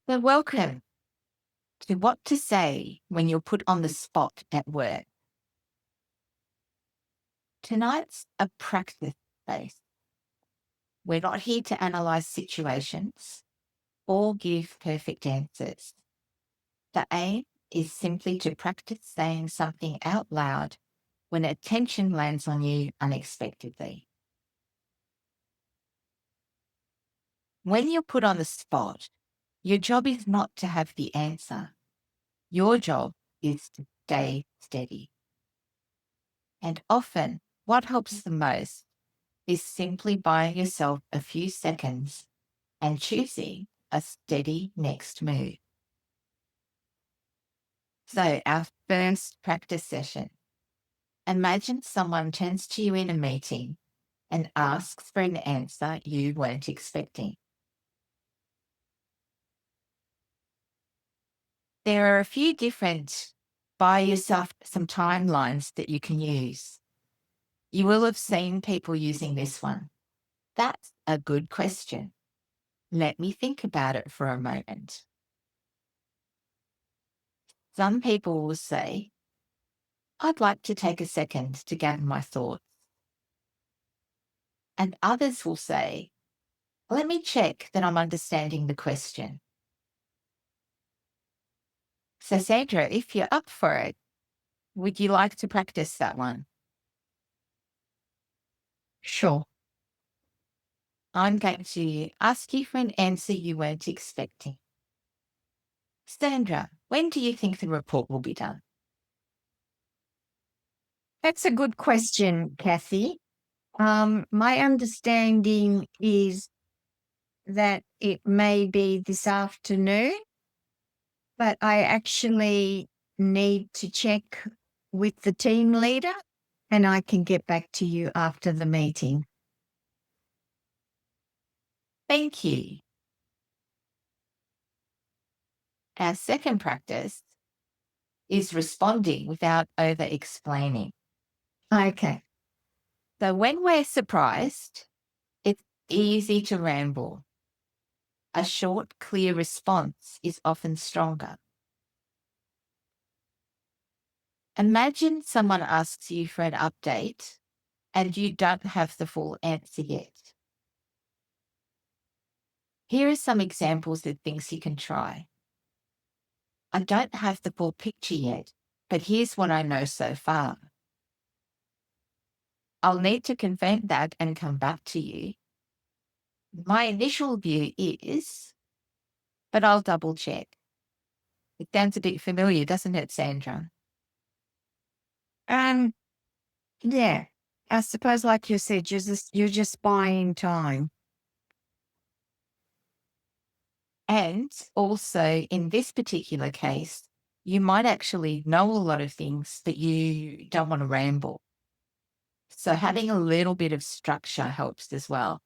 So, welcome to What to Say When You're Put on the Spot at Work. Tonight's a practice space. We're not here to analyse situations or give perfect answers. The aim is simply to practice saying something out loud when attention lands on you unexpectedly. When you're put on the spot, your job is not to have the answer. Your job is to stay steady. And often, what helps the most is simply buying yourself a few seconds and choosing a steady next move. So, our first practice session. Imagine someone turns to you in a meeting and asks for an answer you weren't expecting. There are a few different buy yourself some timelines that you can use. You will have seen people using this one. That's a good question. Let me think about it for a moment. Some people will say, I'd like to take a second to gather my thoughts. And others will say, let me check that I'm understanding the question. So, Sandra, if you're up for it, would you like to practice that one? Sure. I'm going to ask you for an answer you weren't expecting. Sandra, when do you think the report will be done? That's a good question, Kathy. My understanding is that it may be this afternoon, but I actually need to check with the team leader and I can get back to you after the meeting. Thank you. Our second practice is responding without over explaining. Okay. So when we're surprised, it's easy to ramble. A short, clear response is often stronger. Imagine someone asks you for an update and you don't have the full answer yet. Here are some examples of things you can try. I don't have the full picture yet, but here's what I know so far. I'll need to confirm that and come back to you. My initial view is, but I'll double check. It sounds a bit familiar, doesn't it, Sandra? Yeah. I suppose, like you said, you're just buying time. And also, in this particular case, you might actually know a lot of things, but you don't want to ramble. So having a little bit of structure helps as well.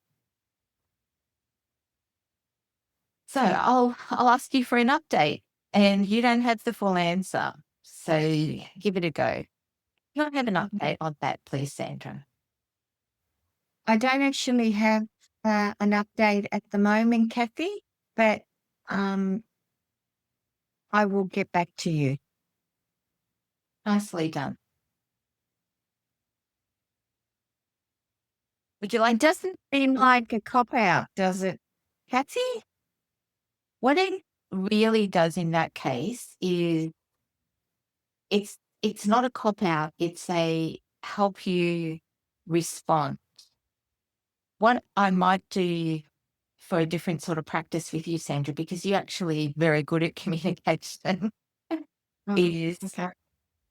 So I'll ask you for an update and you don't have the full answer. So give it a go. Can I have an update on that, please, Sandra? I don't actually have an update at the moment, Kathy, but I will get back to you. Nicely done. Would you like It doesn't seem like a cop out, does it, Kathy? what it really does in that case is it's not a cop out, it's a help you respond. What I might do for a different sort of practice with you, Sandra, because you're actually very good at communication, is Okay.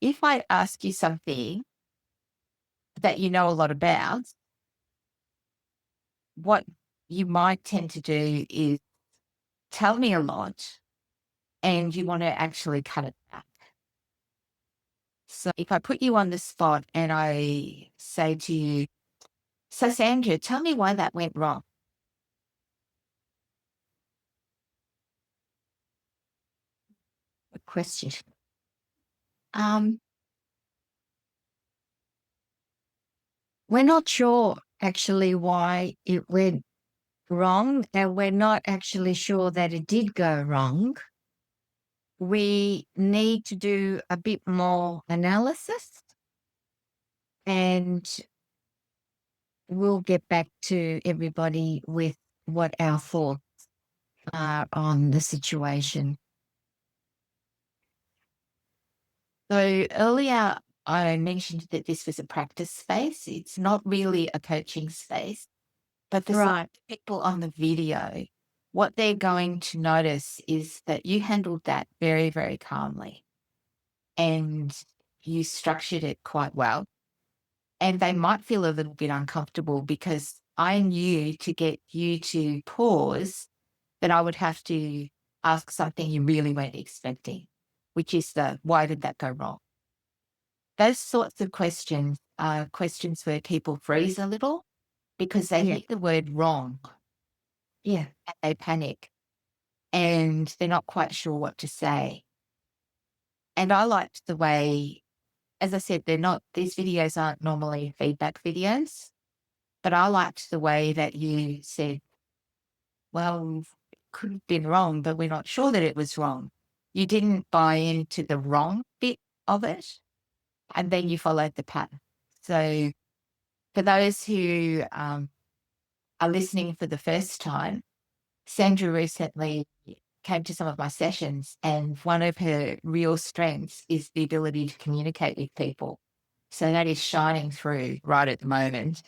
if I ask you something that you know a lot about, what you might tend to do is tell me a lot and you want to actually cut it back. So if I put you on the spot and I say to you, so Sandra, tell me why that went wrong. Good question. Um, We're not sure actually why it went wrong and we're not actually sure that it did go wrong, we need to do a bit more analysis and we'll get back to everybody with what our thoughts are on the situation. So earlier I mentioned that this was a practice space. It's not really a coaching space, but for some Right. people on the video, what they're going to notice is that you handled that very, very calmly and you structured it quite well. And they might feel a little bit uncomfortable because I knew to get you to pause that I would have to ask something you really weren't expecting, which is the why did that go wrong? Those sorts of questions are questions where people freeze a little because they Yeah. hear the word wrong Yeah. and they panic and they're not quite sure what to say. And I liked the way, as I said, these videos aren't normally feedback videos, but I liked the way that you said, well, it could have been wrong, but we're not sure that it was wrong. You didn't buy into the wrong bit of it, and then you followed the pattern. So for those who are listening for the first time, Sandra recently came to some of my sessions, and one of her real strengths is the ability to communicate with people. So that is shining through right at the moment.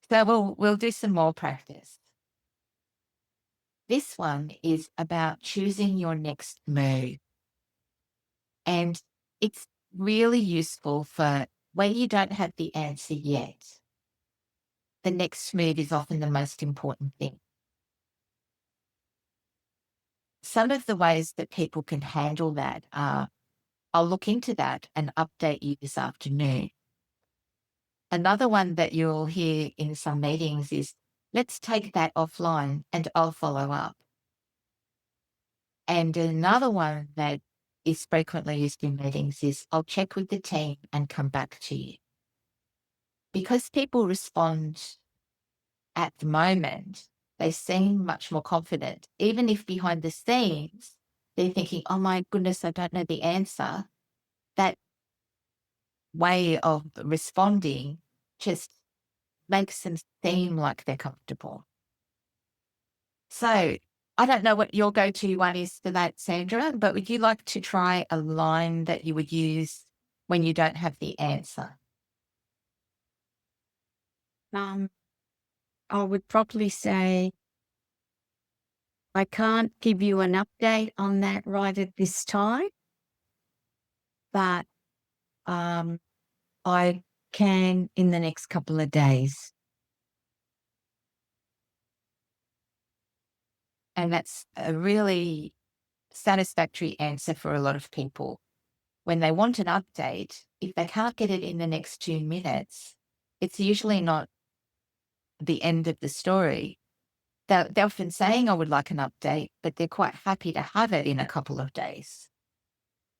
So we'll do some more practice. This one is about choosing your next move. And it's really useful for when you don't have the answer yet. The next move is often the most important thing. Some of the ways that people can handle that are I'll look into that and update you this afternoon. Another one that you'll hear in some meetings is let's take that offline and I'll follow up. And another one that is frequently used in meetings is I'll check with the team and come back to you. Because people respond at the moment, they seem much more confident, even if behind the scenes they're thinking, oh my goodness, I don't know the answer. That way of responding just makes them seem like they're comfortable. So I don't know what your go-to one is for that, Sandra, but would you like to try a line that you would use when you don't have the answer? Um, I would probably say, I can't give you an update on that right at this time, but um, I can in the next couple of days. And that's a really satisfactory answer for a lot of people. When they want an update, if they can't get it in the next 2 minutes, it's usually not the end of the story. They're often saying, I would like an update, but they're quite happy to have it in a couple of days.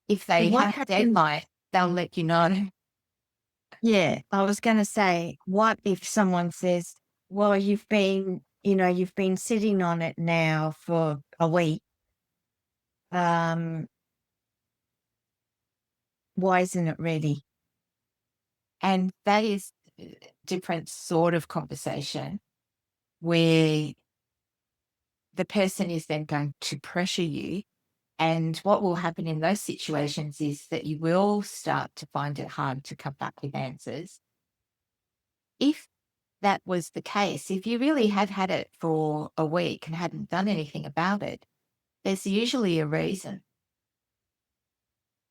If So they what have a happens? deadline, they'll let you know. Yeah, I was going to say, what if someone says, well, you've been sitting on it now for a week. Um, why isn't it ready? And that is a different sort of conversation where the person is then going to pressure you. And what will happen in those situations is that you will start to find it hard to come back with answers. If that was the case, if you really had had it for a week and hadn't done anything about it, there's usually a reason.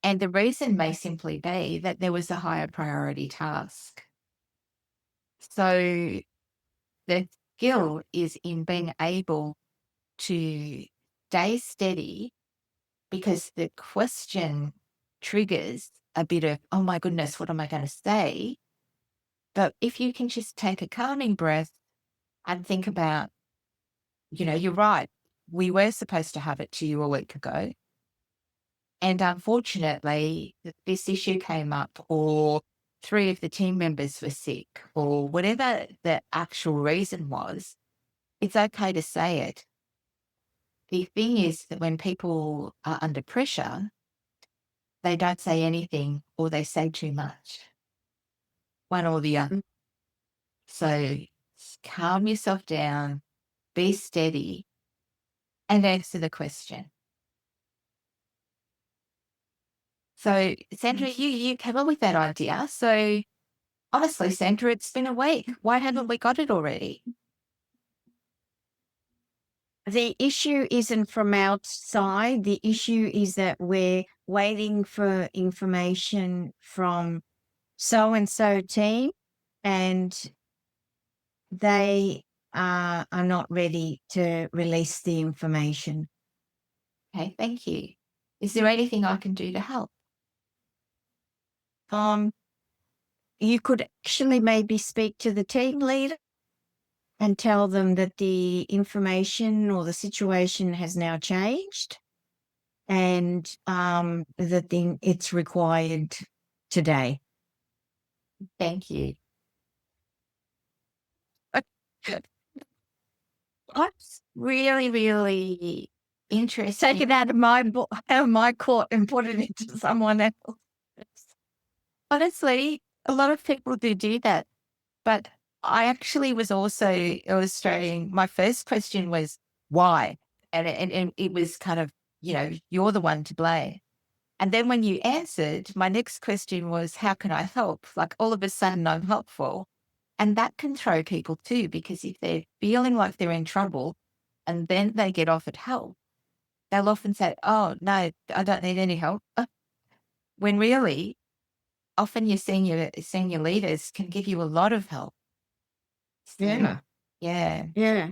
And the reason may simply be that there was a higher priority task. So the skill is in being able to stay steady because the question triggers a bit of, oh my goodness, what am I going to say? But if you can just take a calming breath and think about, you're right. We were supposed to have it to you a week ago. And unfortunately, this issue came up, or three of the team members were sick, or whatever the actual reason was. It's okay to say it. The thing is that when people are under pressure, they don't say anything or they say too much, one or the other. Mm. So calm yourself down, be steady, and answer the question. So, Sandra, you came up with that idea. So, honestly, Sandra, it's been a week. Why haven't we got it already? The issue isn't from outside. The issue is that we're waiting for information from so and so team, and they are not ready to release the information. Okay, thank you. Is there anything I can do to help? Um, you could actually maybe speak to the team leader and tell them that the information or the situation has now changed, and that it's required today. Thank you. Good. That's really, really Take interesting. it out of out of my court and put it into someone else. Honestly, a lot of people do that. But I actually was also illustrating. My first question was why, and it was kind of, you're the one to blame. And then when you answered, my next question was, how can I help? Like all of a sudden, I'm helpful, and that can throw people too, because if they're feeling like they're in trouble, and then they get offered help, they'll often say, "Oh no, I don't need any help," when really, often your senior leaders can give you a lot of help. So, Yeah, yeah. yeah,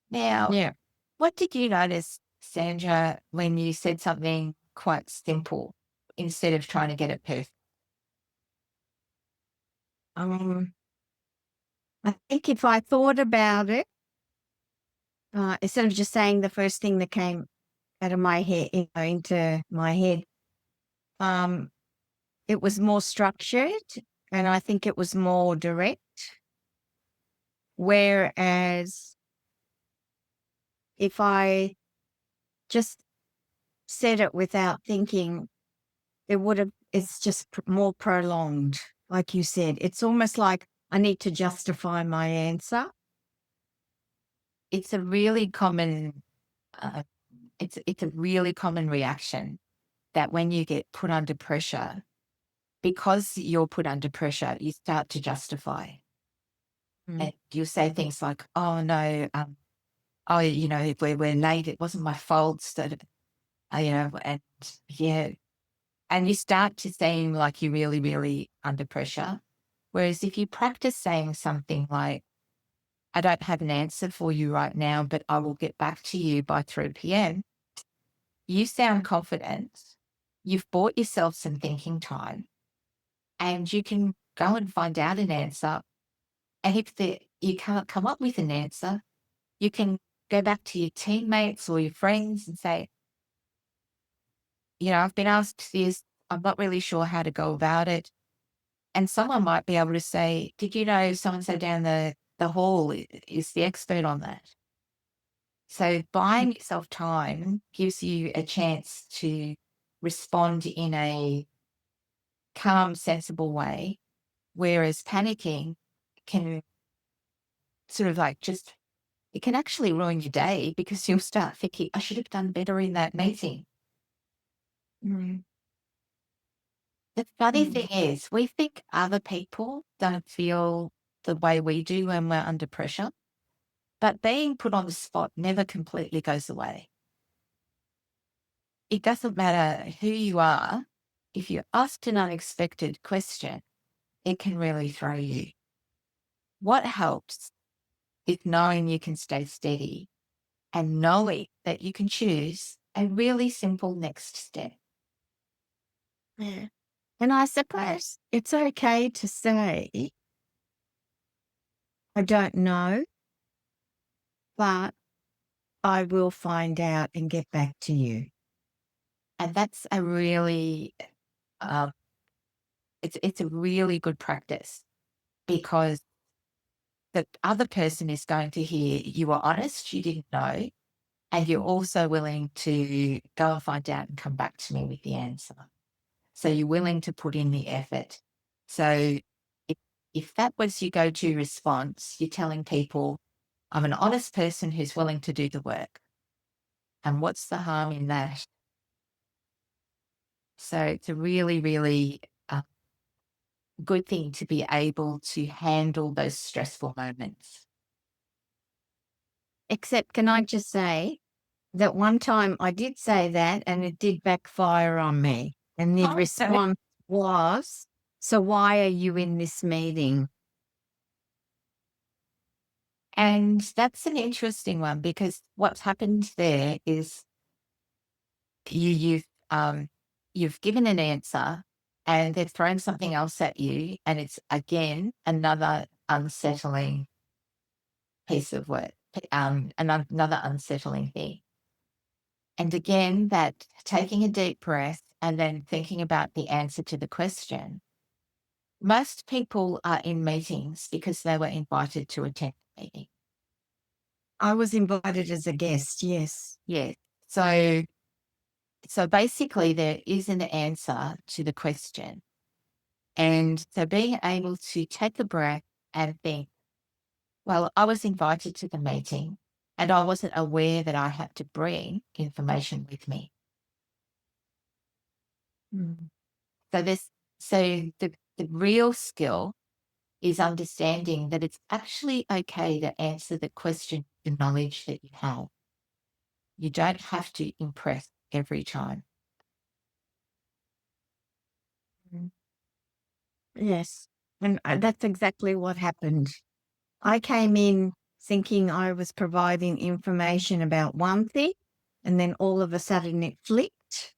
Now, yeah. what did you notice, Sandra, when you said something quite simple instead of trying to get it perfect? Um, I think if I thought about it, instead of just saying the first thing that came out of my head, into my head, um, it was more structured, and I think it was more direct. Whereas if I just said it without thinking, it's just more prolonged. Like you said, it's almost like I need to justify my answer. It's a really common, uh, it's a really common reaction that when you get put under pressure, because you're put under pressure, you start to justify, Mm. and you say things like, "Oh no, oh, we're late. It wasn't my fault." And yeah, and you start to seem like you're really, really under pressure. Whereas if you practice saying something like, "I don't have an answer for you right now, but I will get back to you by 3 p.m." You sound confident. You've bought yourself some thinking time, and you can go and find out an answer. And if you can't come up with an answer, you can go back to your teammates or your friends and say, "I've been asked this. I'm not really sure how to go about it." And someone might be able to say, "Did you know so and so down the hall is the expert on that?" So buying yourself time gives you a chance to respond in a calm, sensible way, whereas panicking can sort of like just it can actually ruin your day because you'll start thinking, "I should have done better in that meeting." Mm. The funny Mm. thing is, we think other people don't feel the way we do when we're under pressure, but being put on the spot never completely goes away. It doesn't matter who you are. If you're asked an unexpected question, it can really throw you. What helps is knowing you can stay steady and knowing that you can choose a really simple next step. Yeah. And I suppose it's okay to say, I don't know, but I will find out and get back to you. And that's a really, um, it's a really good practice because the other person is going to hear you were honest, you didn't know, and you're also willing to go and find out and come back to me with the answer. So you're willing to put in the effort. So if, if that was your go-to response, you're telling people, I'm an honest person who's willing to do the work. And what's the harm in that? So it's a really, really good thing to be able to handle those stressful moments. Except, can I just say that one time I did say that and it did backfire on me. And the Oh, so response was, so why are you in this meeting? And that's an interesting one because what's happened there is you, you've given an answer and they've thrown something else at you, and it's again another unsettling piece of work, another unsettling thing. And again, that taking a deep breath and then thinking about the answer to the question. Most people are in meetings because they were invited to attend the meeting. I was invited as a guest, yes. Yes. So basically there is an answer to the question. And so being able to take a breath and think, well, I was invited to the meeting and I wasn't aware that I had to bring information with me. Mm. So the real skill is understanding that it's actually okay to answer the question with the knowledge that you have. You don't have to impress every time. Mm. Yes. And that's exactly what happened. I came in thinking I was providing information about one thing, and then all of a sudden it flipped,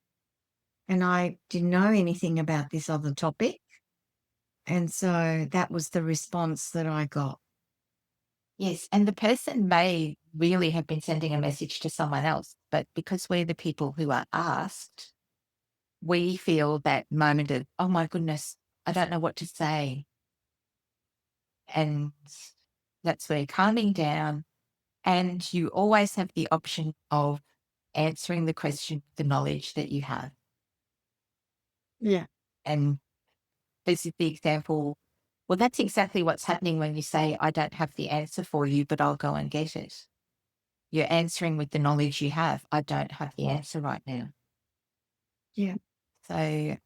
and I didn't know anything about this other topic. And so that was the response that I got. Yes, and the person may really have been sending a message to someone else, but because we're the people who are asked, we feel that moment of, oh my goodness, I don't know what to say. And that's where calming down, and you always have the option of answering the question with the knowledge that you have. Yeah. And this is the example. Well, that's exactly what's happening when you say, I don't have the answer for you, but I'll go and get it. You're answering with the knowledge you have. I don't have the answer right now. Yeah. So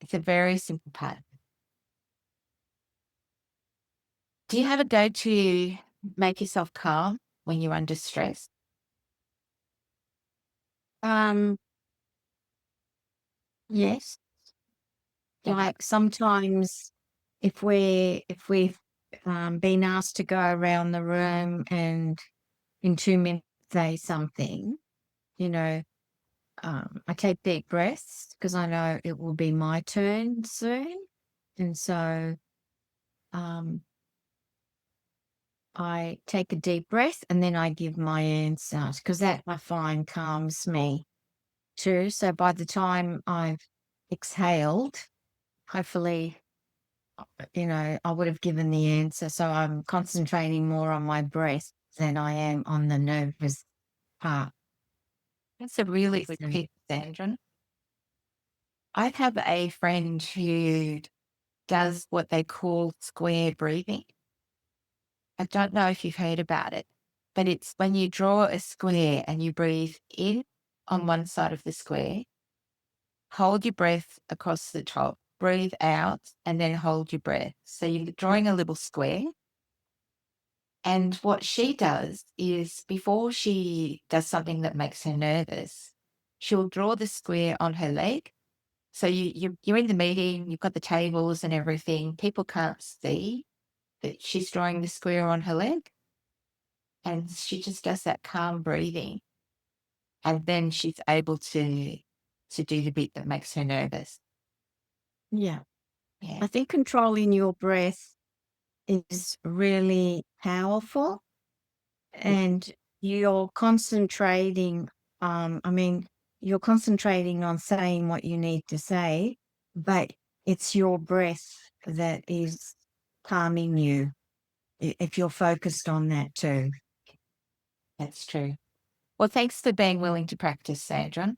it's a very simple pattern. Do you have a go to make yourself calm when you're under stress? Um, yes. Yeah. Like sometimes if we've been asked to go around the room and in 2 minutes say something, you know, I take deep breaths because I know it will be my turn soon. And so um, I take a deep breath and then I give my answer because that I find calms me too. So by the time I've exhaled, hopefully, I would have given the answer. So I'm concentrating more on my breath than I am on the nervous part. That's a really good tip, Sandra. I have a friend who does what they call square breathing. I don't know if you've heard about it, but it's when you draw a square and you breathe in on one side of the square, hold your breath across the top, breathe out, and then hold your breath. So you're drawing a little square. And what she does is before she does something that makes her nervous, she'll draw the square on her leg. So you're in the meeting, you've got the tables and everything. People can't see that she's drawing the square on her leg. And she just does that calm breathing. And then she's able to do the bit that makes her nervous. Yeah. Yeah. I think controlling your breath is really powerful and you're concentrating I mean you're concentrating on saying what you need to say, but it's your breath that is calming you. if you're focused on that too. That's true. Well, thanks for being willing to practice, Sandra.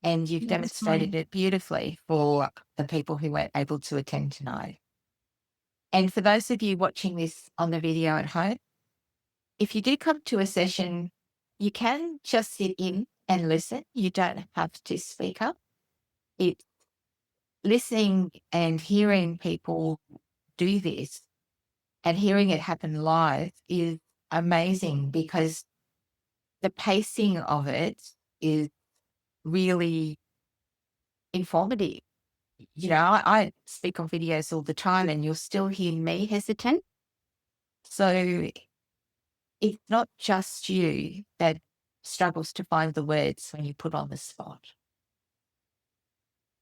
And you've That's demonstrated fine. it beautifully for the people who weren't able to attend tonight. And for those of you watching this on the video at home, if you do come to a session, you can just sit in and listen. You don't have to speak up. It's listening and hearing people do this and hearing it happen live is amazing because the pacing of it is really informative. I speak on videos all the time and you'll still hear me hesitant. So it's not just you that struggles to find the words when you put on the spot.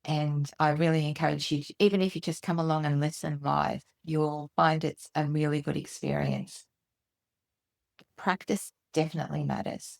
And I really encourage you, even if you just come along and listen live, you'll find it's a really good experience. Practice definitely matters.